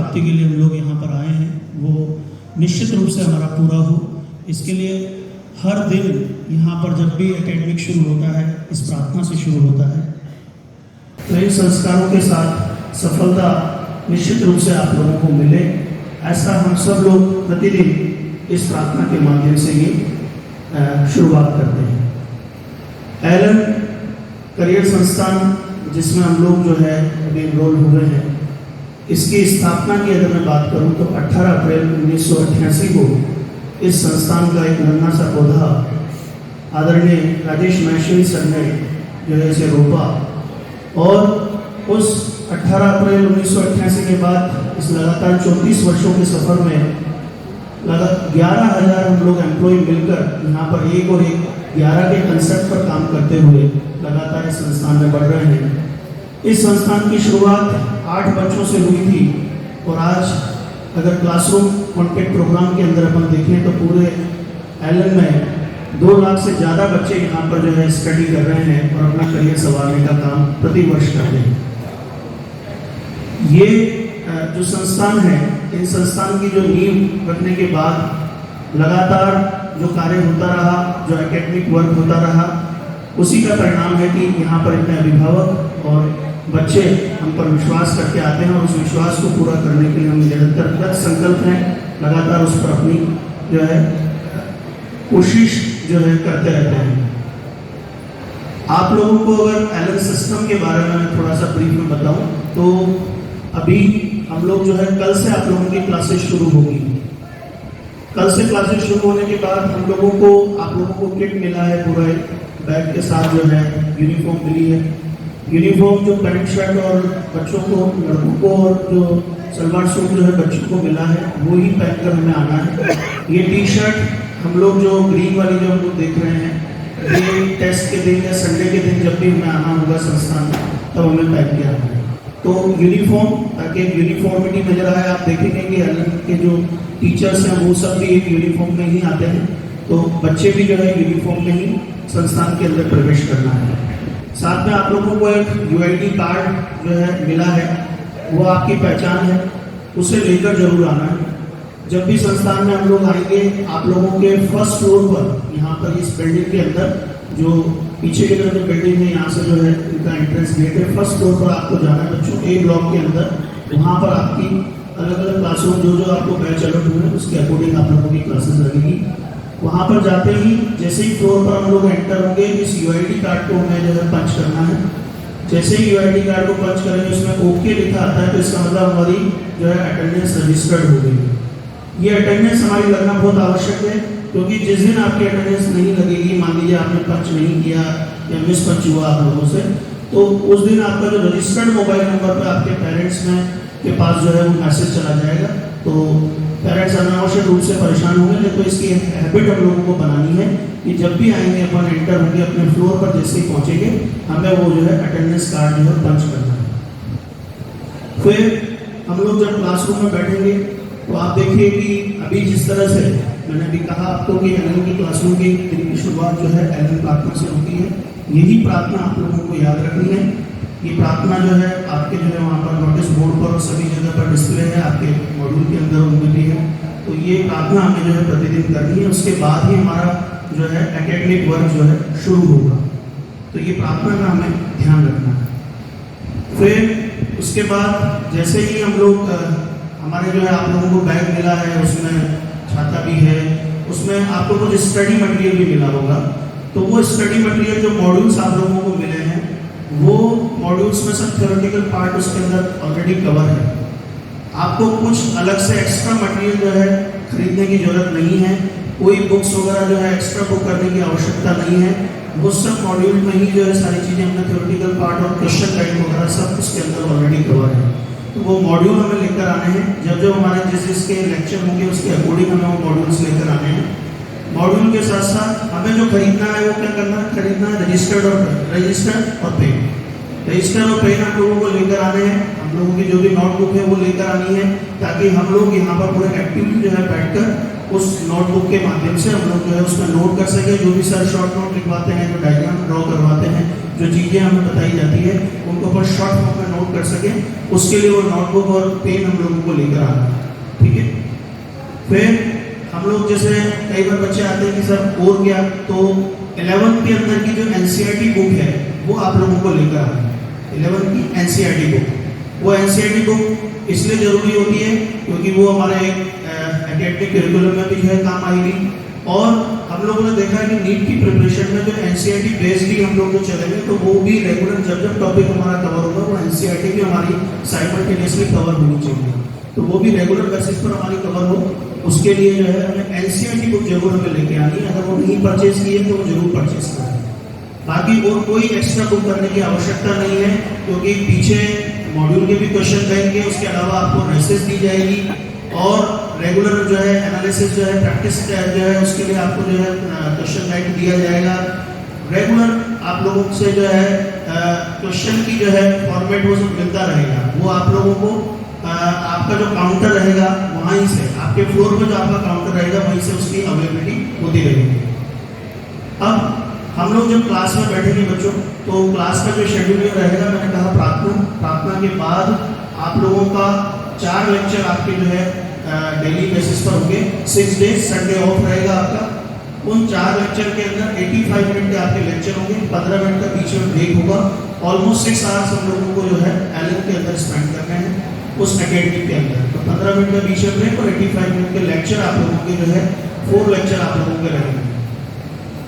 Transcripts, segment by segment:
प्राप्ति के लिए हम लोग यहाँ पर आए हैं वो निश्चित रूप से हमारा पूरा हो, इसके लिए हर दिन यहाँ पर जब भी एकेडमिक शुरू होता है इस प्रार्थना से शुरू होता है। तो इन संस्कारों के साथ सफलता निश्चित रूप से आप लोगों को मिले, ऐसा हम सब लोग प्रतिदिन इस प्रार्थना के माध्यम से ही शुरुआत करते हैं। एलन करियर संस्थान जिसमें हम लोग जो है अभी एनरोल हुए हैं, इसकी स्थापना की अगर मैं बात करूं तो 18 अप्रैल 1988 को इस संस्थान का एक नन्हा सा पौधा आदरणीय राजेश महेश्वरी सर ने जो है इसे रोपा, और उस 18 अप्रैल 1988 के बाद इस लगातार 34 वर्षों के सफर में लगभग 11,000 हम लोग एम्प्लॉय मिलकर यहाँ पर एक और एक 11 के कंसेप्ट पर काम करते हुए लगातार इस संस्थान में बढ़ रहे हैं। इस संस्थान की शुरुआत 8 बच्चों से हुई थी, और आज अगर क्लासरूम कॉन्टेक्ट प्रोग्राम के अंदर अपन देखें तो पूरे एलन में 2 लाख से ज़्यादा बच्चे यहाँ पर जो है स्टडी कर रहे हैं और अपना करियर संवारने का काम प्रति वर्ष करते हैं। ये जो संस्थान है, इन संस्थान की जो नींव रखने के बाद लगातार जो कार्य होता रहा, जो एकेडमिक वर्क होता रहा, उसी का परिणाम है कि यहाँ पर इतने अभिभावक और बच्चे हम पर विश्वास करके आते हैं, और उस विश्वास को पूरा करने के लिए हम निरंतर संकल्प हैं, लगातार उस पर अपनी जो है कोशिश जो है करते रहते हैं। आप लोगों को अगर एलन सिस्टम के बारे में मैं थोड़ा सा ब्रीफ में बताऊं तो अभी हम लोग जो है कल से आप लोगों की क्लासेस शुरू होगी। कल से क्लासेस शुरू होने के बाद हम लोगों को आप लोगों को किट मिला है, पूरे बैग के साथ जो है यूनिफॉर्म मिली है। यूनिफॉर्म जो पैंट शर्ट और बच्चों को, लड़कों को, और जो सलवार सूट जो है बच्चों को मिला है वो ही पहन कर हमें आना है। ये टी शर्ट हम लोग जो ग्रीन वाली जो हम लोग देख रहे हैं, ये टेस्ट के दिन या संडे के दिन जब भी हमें आना होगा संस्थान में तब हमें पहन के आना है। तो यूनिफॉर्म, ताकि यूनिफॉर्मिटी नजर आए, आप देखेंगे कि एलन के जो टीचर्स हैं वो सब भी एक यूनिफॉर्म में ही आते हैं, तो बच्चे भी जो है यूनिफॉर्म में ही संस्थान के अंदर प्रवेश करना है। साथ में आप लोगों को एक यूआईडी कार्ड जो है मिला है, वो आपकी पहचान है, उसे लेकर जरूर आना है। जब भी संस्थान में हम लोग आएंगे, आप लोगों के फर्स्ट फ्लोर पर यहाँ पर इस बिल्डिंग के अंदर जो पीछे की तरफ जो बिल्डिंग है, यहाँ से जो है इनका एंट्रेंस गेट है, फर्स्ट फ्लोर पर आपको जाना है बच्चों, ए ब्लॉक के अंदर। वहाँ पर आपकी अलग अलग क्लासरूम जो आपको बैच अलग हुए हैं उसके अकॉर्डिंग आप लोगों की क्लासेस लगेगी। वहाँ पर जाते ही जैसे ही फ्लोर पर हम लोग एंटर होंगे, इस यूआईडी कार्ड को हमें जो है पंच करना है। जैसे ही यूआईडी कार्ड को पंच करेंगे, उसमें ओके लिखा आता है, तो इसका मतलब हमारी जो है अटेंडेंस रजिस्टर्ड हो गई। ये अटेंडेंस हमारी लगना बहुत आवश्यक है, क्योंकि जिस दिन आपकी अटेंडेंस नहीं लगेगी, मान लीजिए आपने पंच नहीं किया या मिस पंच हुआ आप लोगों से, तो उस दिन आपका जो रजिस्टर्ड मोबाइल नंबर पर आपके पेरेंट्स में के पास जो है वो मैसेज चला जाएगा। तो पेरेंट्स अनावश्यक रूप से परेशान होंगे, नहीं तो इसकी हैबिट हम लोगों को बनानी है कि जब भी आएंगे अपन एंटर होंगे अपने फ्लोर पर, जैसे ही पहुंचेंगे हमें वो जो है अटेंडेंस कार्ड जो है पंच करना है। फिर हम लोग जब क्लासरूम में बैठेंगे तो आप देखिए कि अभी जिस तरह से मैंने अभी कहा आपको कि एलन की क्लासरूम की दिन की शुरुआत जो है एलन प्रार्थना से होती है। यही प्रार्थना आप लोगों को याद रखनी है। ये प्रार्थना जो है आपके जो है वहाँ पर नोटिस बोर्ड पर और सभी जगह पर डिस्प्ले है, आपके मॉड्यूल के अंदर उनमें भी है। तो ये प्रार्थना हमें जो है प्रतिदिन करनी है, उसके बाद ही हमारा जो है एकेडमिक वर्क जो है शुरू होगा। तो ये प्रार्थना का हमें ध्यान रखना है। फिर उसके बाद जैसे ही हम लोग हमारे जो है आप लोगों को बैग मिला है, उसमें छाता भी है, उसमें आप लोगों को जो स्टडी मटेरियल भी मिला होगा, तो वो स्टडी मटेरियल जो मॉड्यूल्स आप लोगों को मिले हैं, वो मॉड्यूल्स में सब थ्योरेटिकल पार्ट उसके अंदर ऑलरेडी कवर है। आपको कुछ अलग से एक्स्ट्रा मटेरियल जो है खरीदने की जरूरत नहीं है, कोई बुक्स वगैरह जो है एक्स्ट्रा बुक करने की आवश्यकता नहीं है। वो सब मॉड्यूल में ही जो है सारी चीज़ें अपना थ्योरेटिकल पार्ट और क्वेश्चन गाइड वगैरह सब उसके अंदर ऑलरेडी कवर है। तो वो मॉड्यूल हमें लेकर आने हैं, जब जब हमारे जिस जिसके लेक्चर होंगे उसके अकॉर्डिंग हमें वो मॉड्यूल्स लेकर आने हैं। मॉड्यूल के साथ साथ हमें जो खरीदना है वो क्या करना है, खरीदना है रजिस्टर्ड और पेन। रजिस्टर और पेन हम लोगों को लेकर आने हैं, हम लोगों की जो भी नोटबुक है वो लेकर आनी है, ताकि हम लोग यहाँ पर पूरे एक्टिवली जो है बैठकर उस नोटबुक के माध्यम से हम लोग जो है उसमें नोट कर सके। जो भी सर शॉर्ट नोट लिखवाते हैं, जो डायग्राम ड्रॉ करवाते हैं, जो चीज़ें हमें बताई जाती है उनको अपन शॉर्ट फॉर्म में नोट कर सकें, उसके लिए वो नोटबुक और पेन हम लोगों को लेकर आना है, ठीक है। फिर हम लोग जैसे कई बार बच्चे आते हैं कि सर और क्या, तो 11th के अंदर की जो NCERT बुक है वो आप लोगों को लेकर आना है। 11th की NCERT बुक, वो NCERT बुक इसलिए जरूरी होती है क्योंकि वो हमारे एकेडमिक करिकुलम में भी जो है काम आएगी। और हम लोगों ने देखा है कि नीट की प्रिपरेशन में जो NCERT बेस्ड भी हम लोग जो चलेंगे तो वो भी रेगुलर जब जब टॉपिक हमारा कवर होगा वो NCERT भी हमारी साइमल्टेनियसली कवर होनी चाहिए, तो वो भी रेगुलर बेसिस पर हमारी कवर हो, उसके लिए जो है हमें NCERT बुक जरूर हमें लेके आनी है। अगर वो नहीं परचेज की है तो वो जरूर परचेज करें। बाकी और कोई एक्स्ट्रा बुक करने की आवश्यकता नहीं है क्योंकि पीछे मॉड्यूल के भी क्वेश्चन रहेंगे, उसके अलावा आपको रेसेस दी जाएगी और रेगुलर जो है एनालिसिस जो है प्रैक्टिस जो है उसके लिए आपको जो है क्वेश्चन बैंक दिया जाएगा। रेगुलर आप लोगों से जो है क्वेश्चन की जो है फॉर्मेट वो सब मिलता रहेगा, वो आप लोगों को आपका जो काउंटर रहेगा वहीं से आपके फ्लोर पे जो आपका काउंटर रहेगा वहीं से उसकी अवेलेबिलिटी होती रहेगी। अब हम लोग जब क्लास में बैठेंगे बच्चों तो क्लास का जो शेड्यूल रहेगा, मैंने कहा प्रार्थना के बाद आप लोगों का 4 लेक्चर आपके जो है डेली बेसिस पर होंगे। 6 डेज, संडे ऑफ रहेगा आपका। उन 4 लेक्चर के अंदर 85 मिनट के आपके लेक्चर होंगे, 15 मिनट का बीच में ब्रेक होगा। ऑलमोस्ट 6 आवर्स हम लोगों को जो है एलन के अंदर स्पेंड करने हैं उस एकेडमी के अंदर। तो 15 मिनट का बीच में ब्रेक और 85 मिनट के लेक्चर आप लोगों के जो है 4 लेक्चर आप लोगों के रहेंगे।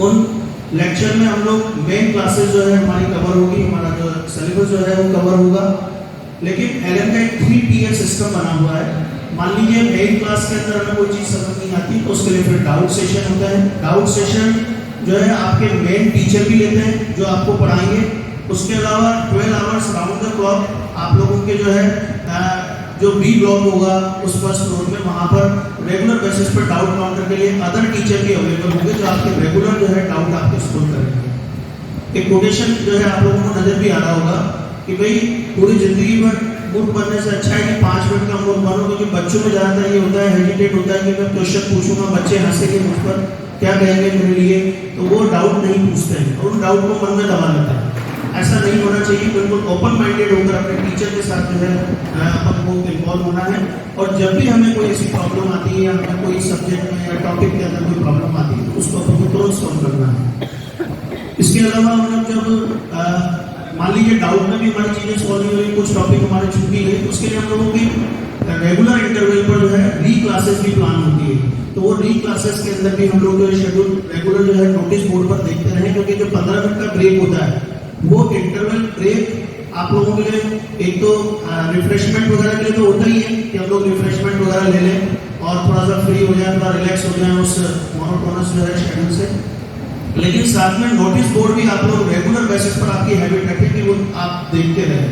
उन लेक्चर में हम लोग मेन क्लासेस जो है हमारी कवर होगी, हमारा जो सिलेबस जो है वो कवर होगा। लेकिन एलन का एक 3 टीयर सिस्टम बना हुआ है। मान लीजिए मेन क्लास के अंदर हमें कोई चीज़ समझ नहीं आती तो उसके लिए फिर डाउट सेशन होता है। डाउट सेशन जो है आपके मेन टीचर भी लेते हैं जो आपको पढ़ाएंगे। उसके अलावा 12 आवर्स राउंड द क्लॉक आप लोगों के जो है जो बी ब्लॉक होगा उस फर्स्ट फ्लोर में, वहाँ पर रेगुलर बेसिस पर डाउट काउंटर के लिए अदर टीचर भी अवेलेबल होंगे जो आपके रेगुलर जो है डाउट आपके सॉल्व करेंगे। एक कोटेशन जो है आप लोगों को नजर भी आ रहा होगा कि भाई पूरी जिंदगी भर मूर्ख बनने से अच्छा है कि 5 मिनट का मूर्ख बनो, क्योंकि बच्चों में ज़्यादातर ये होता है, हेजिटेट होता है कि मैं क्वेश्चन पूछूंगा बच्चे हंसेंगे मुझ पर, क्या कहेंगे मेरे लिए, तो वो डाउट नहीं पूछते हैं और उन डाउट को मन में दबा लेते हैं। ऐसा नहीं होना चाहिए, बिल्कुल ओपन माइंडेड होकर अपने टीचर के साथ जो है अपन को इन्वॉल्व होना है। और जब भी हमें कोई ऐसी प्रॉब्लम आती है या हमें कोई सब्जेक्ट में या टॉपिक के अंदर कोई प्रॉब्लम आती है तो उसको अपन को तुरंत सॉल्व करना है। इसके अलावा हम लोग जब मान लीजिए डाउट में भी हमारी चीज़ें सॉल्व नहीं हो रही, कुछ टॉपिक हमारे छूट भी गए, तो उसके लिए हम लोगों की रेगुलर इंटरवल पर जो है री क्लासेस भी प्लान होती है। तो वो री क्लासेस के अंदर भी हम लोग जो शेड्यूल रेगुलर जो है नोटिस बोर्ड पर देखते रहे, क्योंकि जो 15 मिनट का ब्रेक होता है वो इंटरवल ब्रेक आप लोगों के लिए एक तो रिफ्रेशमेंट वगैरह के लिए तो होता ही है कि हम लोग रिफ्रेशमेंट वगैरह ले लें और थोड़ा सा फ्री हो जाए, थोड़ा रिलैक्स हो जाए उस मोनोटोनस जो है शेड्यूल से। लेकिन साथ में नोटिस बोर्ड भी आप लोग रेगुलर बेसिस पर आपकी हैबिट रखें कि वो आप देखते रहें,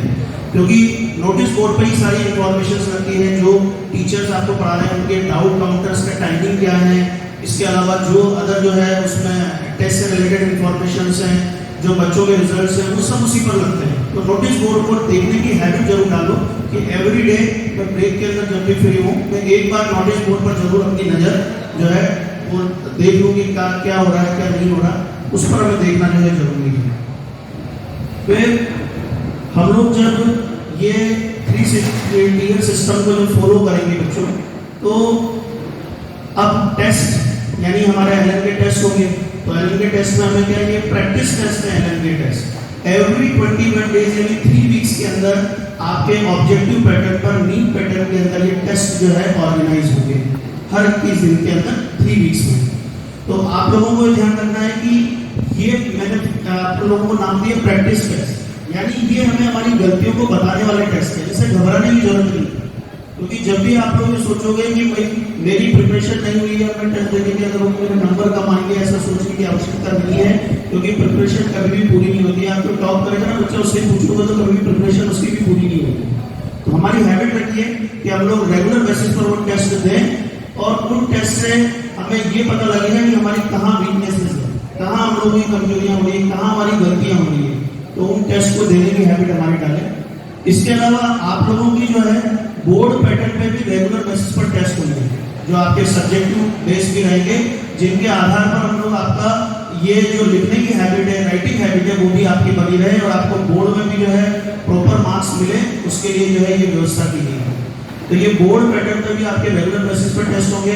क्योंकि नोटिस बोर्ड पर ही सारी इंफॉर्मेशन रहती है जो टीचर्स आपको पढ़ा रहे हैं, उनके डाउट काउंटर्स का टाइमिंग क्या है। इसके अलावा जो अदर जो है उसमें टेस्ट से रिलेटेड इंफॉर्मेशन हैं, जो बच्चों के रिजल्ट्स हैं, वो सब उसी पर लगते हैं। तो नोटिस बोर्ड पर देखने की हैबिट जरूर डालो कि एवरी डे मैं ब्रेक के अंदर जब भी फ्री हूँ मैं एक बार नोटिस बोर्ड पर जरूर अपनी नज़र जो है वो देख लूँ कि क्या हो रहा है क्या नहीं हो रहा, उस पर हमें देखना जो है जरूरी है। फिर हम लोग जब ये 3 टीयर सिस्टम को जब फॉलो करेंगे बच्चों, तो अब टेस्ट यानी हमारे एलन के टेस्ट होंगे। तो एलन के टेस्ट में हमें क्या है, ये प्रैक्टिस टेस्ट है एलन के टेस्ट। एवरी 21 डेज यानी 3 वीक्स के अंदर आपके ऑब्जेक्टिव पैटर्न पर मीन पैटर्न के अंदर ये टेस्ट जो है ऑर्गेनाइज होंगे हर 21 दिन के अंदर 3 वीक्स में। तो आप लोगों को ध्यान रखना है कि ये मैंने आप लोगों को नाम दिया प्रैक्टिस टेस्ट, यानी ये हमें हमारी गलतियों को बताने वाले टेस्ट है, जिससे घबराने की जरूरत नहीं। क्योंकि जब भी आप लोग ये सोचोगे कि भाई मेरी प्रिपरेशन नहीं हुई है, मैं टेस्ट देने के अगर मेरे नंबर कम आएंगे, ऐसा सोचने की आवश्यकता नहीं है, क्योंकि प्रिपरेशन कभी भी पूरी नहीं होती है। आप जो टॉप करेगा ना बच्चा, उससे पूछोगे तो कभी प्रिपरेशन उसकी भी पूरी नहीं होती। तो हमारी हैबिट रखिए कि हम लोग रेगुलर बेसिस पर वो टेस्ट दें और उन टेस्ट से हमें ये पता लगेगा कि हमारी कहाँ वीकनेसेस है, कहाँ हम लोगों की कमजोरियां हो रही है, कहाँ हमारी गलतियां हो रही है। तो उन टेस्ट को देने की हैबिट हमारी डालें। इसके अलावा आप लोगों की जो है बोर्ड पैटर्न पे भी रेगुलर बेसिस पर टेस्ट होंगे, जो आपके सब्जेक्टिव बेस भी रहेंगे, जिनके आधार पर हम लोग आपका ये जो लिखने की हैबिट है, राइटिंग हैबिट है, वो भी आपकी बनी रहे और आपको बोर्ड में भी जो है प्रॉपर मार्क्स मिले, उसके लिए जो है ये व्यवस्था की गई है। तो ये बोर्ड पैटर्न पर भी आपके रेगुलर बेसिस पर टेस्ट होंगे।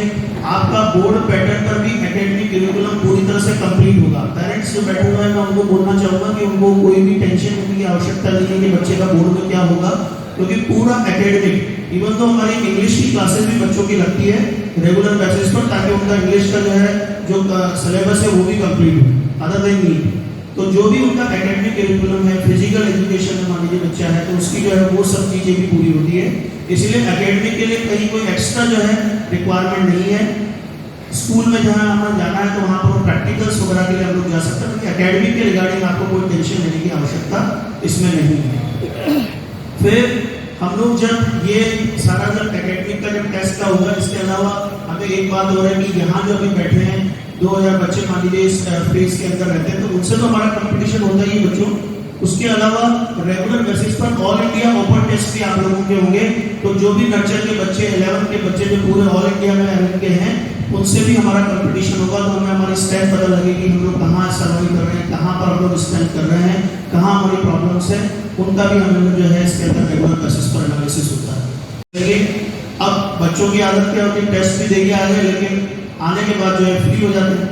आपका बोर्ड पैटर्न पर भी एकेडमिक करिकुलम पूरी तरह से कंप्लीट होगा। पेरेंट्स जो बैठे हुए हैं, मैं उनको बोलना चाहूँगा कि उनको कोई भी टेंशन होने की आवश्यकता नहीं है कि बच्चे का बोर्ड में क्या होगा, क्योंकि पूरा एकेडमिक, इवन तो हमारी इंग्लिश की क्लासेस भी बच्चों की लगती है रेगुलर बेसिस पर, ताकि उनका इंग्लिश का जो है जो सिलेबस है वो भी कंप्लीट हो। अदर देन नीट, तो जो भी उनका एकेडमिक करिकुलम है, फिजिकल एजुकेशन में मान लीजिए बच्चा है, तो उसकी जो है वो सब चीज़ें भी पूरी होती है। इसलिए एकेडमिक के लिए कहीं कोई एक्स्ट्रा जो है रिक्वायरमेंट नहीं है। स्कूल में जहाँ हमें जाना है तो वहाँ पर प्रैक्टिकल्स वगैरह के लिए हम लोग जा सकते हैं, लेकिन एकेडमिक के रिगार्डिंग आपको कोई टेंशन लेने की आवश्यकता इसमें नहीं है। फिर हम लोग जब ये सारा जब एकेडमिक का जब टेस्ट का होगा, इसके अलावा हमें एक बात हो रहा है कि यहाँ जो अभी बैठे हैं 2000 बच्चे मान लीजिए इस फेज के अंदर रहते हैं, तो उनसे तो हमारा कंपटीशन होता ही है बच्चों। उसके अलावा रेगुलर बेसिस पर ऑल इंडिया ओपन टेस्ट भी आप लोगों के होंगे। तो जो भी नर्चर के बच्चे, 11 के बच्चे जो पूरे ऑल इंडिया में 11 के हैं, उनसे भी हमारा कंपटीशन होगा। तो हमें हमारी स्ट्रेंथ पता लगेगी, हम लोग कहाँ सर्वाइव कर रहे हैं, कहाँ पर हम लोग स्ट्रेंथ कर रहे हैं, कहाँ हमारी प्रॉब्लम्स है, उनका भी हमें जो है इसके अंदर रेगुलर बेसिस पर एनालिसिस होता है। लेकिन अब बच्चों की आदत क्या होती है, टेस्ट भी देके आ गए, लेकिन आने के बाद जो है फ्री हो जाते हैं।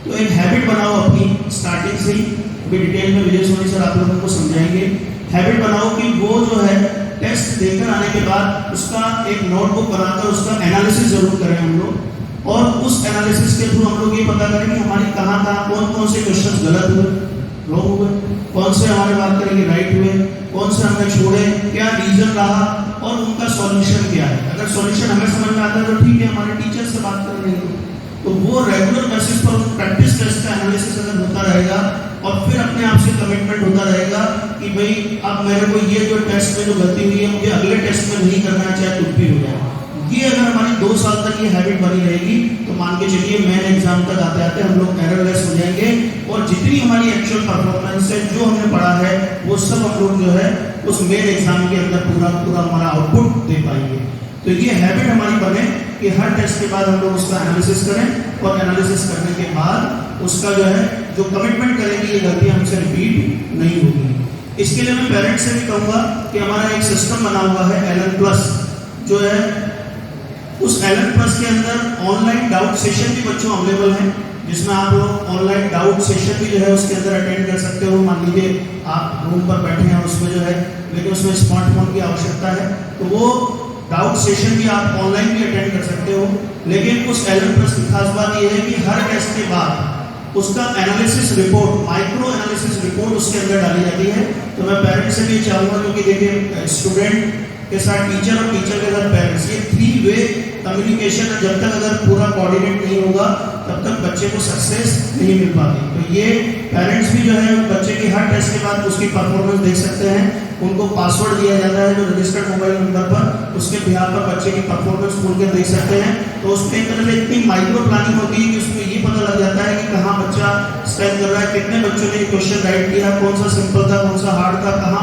तो एक हैबिट बनाओ अपनी स्टार्टिंग से ही, अभी डिटेल में विजय सोनी सर आप लोगों को समझाएंगे। हैबिट बनाओ कि वो जो है टेस्ट देकर आने के बाद उसका एक नोटबुक बनाकर उसका एनालिसिस जरूर करें हम लोग, और उस एनालिसिस के थ्रू हम लोग ये पता करें कि हमारे कहाँ कहाँ कौन कौन से क्वेश्चन गलत हुए, रॉन्ग हुए, कौन से हमारे बात करेंगे राइट हुए, कौन से हमने छोड़े, क्या रीजन रहा और उनका सॉल्यूशन क्या है। अगर सॉल्यूशन हमें समझ में आता है तो ठीक है, हमारे टीचर से बात कर लेंगे। तो वो रेगुलर बेसिस पर प्रैक्टिस टेस्ट का एनालिसिस अगर होता रहेगा और फिर अपने आप से कमिटमेंट होता रहेगा कि भाई अब मेरे को ये जो टेस्ट में जो गलती हुई है मुझे अगले टेस्ट में नहीं करना है, चाहे कुछ भी हो जाए। ये अगर हमारी 2 साल तक ये हैबिट बनी रहेगी तो मान के चलिए मेन एग्जाम तक आते आते हम लोग एररलेस हो जाएंगे, और जितनी हमारी एक्चुअल परफॉर्मेंस है, जो हमने पढ़ा है, वो सब हम लोग जो है उस मेन एग्जाम के अंदर पूरा हमारा आउटपुट दे पाएंगे। तो ये हैबिट हमारी बने कि हर टेस्ट के बाद हम लोग उसका एनालिसिस करें, और एनालिसिस करने के बाद उसका जो है जो कमिटमेंट करें कि ये गलतियां हमसे रिपीट नहीं होगी। इसके लिए मैं पेरेंट्स से भी कहूँगा कि हमारा एक सिस्टम बना हुआ है एलन प्लस, जो है उस एलन प्लस के अंदर ऑनलाइन डाउट सेशन भी बच्चों अवेलेबल हैं, जिसमें आप लोग ऑनलाइन डाउट सेशन भी जो है उसके अंदर अटेंड कर सकते हो। मान लीजिए आप रूम पर बैठे हैं उसमें जो है, लेकिन उसमें स्मार्टफोन की आवश्यकता है, तो वो डाउट सेशन भी आप ऑनलाइन भी अटेंड कर सकते हो। लेकिन उस एलन प्लस की खास बात यह है कि हर टेस्ट के बाद उसका analysis report, micro analysis report उसके अंदर डाली जाती है। तो मैं पेरेंट्स से भी चाहूँगा, क्योंकि देखिए स्टूडेंट के साथ टीचर और टीचर के साथ पेरेंट्स, ये 3 वे कम्युनिकेशन जब तक अगर पूरा कोऑर्डिनेट नहीं होगा तब तक बच्चे को सक्सेस नहीं मिल पाती। तो ये पेरेंट्स भी जो है बच्चे की हर टेस्ट के बाद उसकी परफॉर्मेंस देख सकते हैं। उनको पासवर्ड दिया जाता है जो रजिस्टर्ड मोबाइल नंबर पर, उसके बिहार पर बच्चे की परफॉर्मेंस खोल कर देख सकते हैं। तो उसमें एक तरह से इतनी माइक्रो प्लानिंग होती है कि उसमें ये पता लग जाता है कि कहाँ बच्चा स्ट्रेस कर रहा है, कितने बच्चों ने क्वेश्चन राइट किया, कौन सा सिंपल था, कौन सा हार्ड था,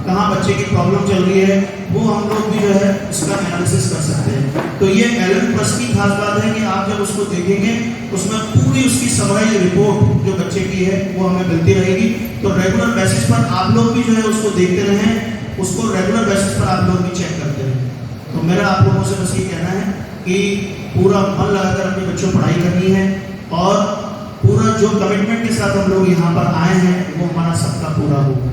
कहाँ बच्चे की प्रॉब्लम चल रही है, वो हम लोग भी जो है उसका एनालिसिस कर सकते हैं। तो ये एलन प्लस की खास बात है कि आप जब उसको देखेंगे उसमें पूरी उसकी समराइज रिपोर्ट जो बच्चे की है वो हमें मिलती रहेगी। तो रेगुलर बेसिस पर आप लोग भी जो है उसको देखते रहें, उसको रेगुलर बेसिस पर आप लोग भी चेक करते रहें। तो मेरा आप लोगों से बस ये कहना है कि पूरा मन लगाकर अपने बच्चों को पढ़ाई करनी है, और पूरा जो कमिटमेंट के साथ हम लोग यहाँ पर आए हैं वो हमारा सबका पूरा होगा।